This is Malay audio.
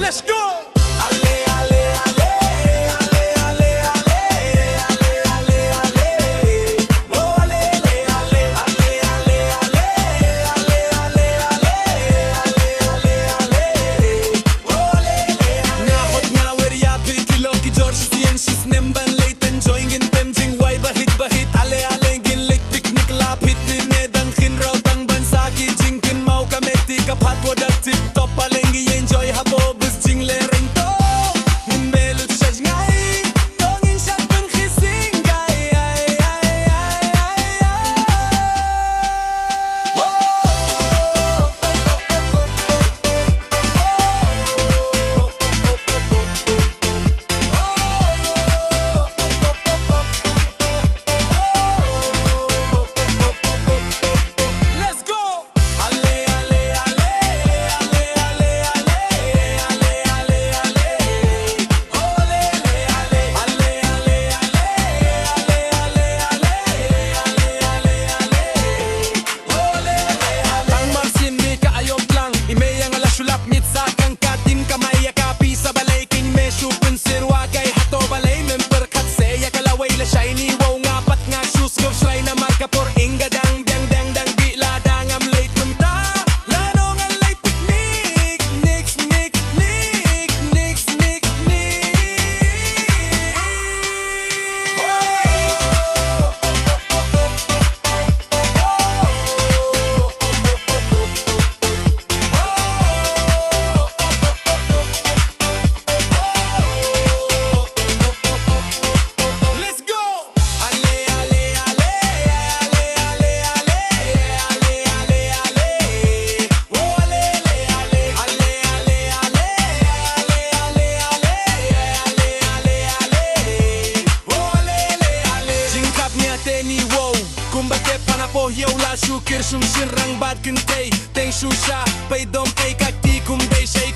Let's go! Ale, ale, ale, ale, ale, ale, ale, ale, ale. Oh, ale, ale, ale, ale, ale, ale, ale, ale, ale, ale, ale. Oh, ale, ale, ale. Ngakot nga werya pilkilo ki George Siensis nemban late enjoying in temjing why bahit ale ale gin late picnic lapit ni nedang kinraw tang bansa ki jingkin mau kameti kaphat wadak tip top palengi enjoy habo bus jing le ring to min melu shaj ngai tongin shat ben khising gai ai ai ai ai Let's go! Ale, ale, ale, ale, ale, ale, ale, ale, ale. Oh, ale, ale, ale, ale, ale, ale, ale, ale, ale, ale, ale. Oh, ale, ale, ale. Ang marsin mi kaayog lang imeyang ala sulap mit sa kang katin kamay akapi sa balay king me shupin sirwa kay hato balay member kat seya kalaway la shiny wow ngapat nga shoes go shrine na marka por inga dang dang dang dang di la dang am late kumta lano nga late picnic nix nick nick nix nick nick Let's go! Ale, ale, ale, ale, ale, ale, ale, ale, ale. Oh, ale, ale, ale, ale, ale, ale, ale, ale, ale, ale, ale. Oh, ale, ale, ale. Jingkap niya teni wow Kumbate panapo yaw la shukir shum shin rang bad kintay Teng shusha pay dom kay kakti kumbay shay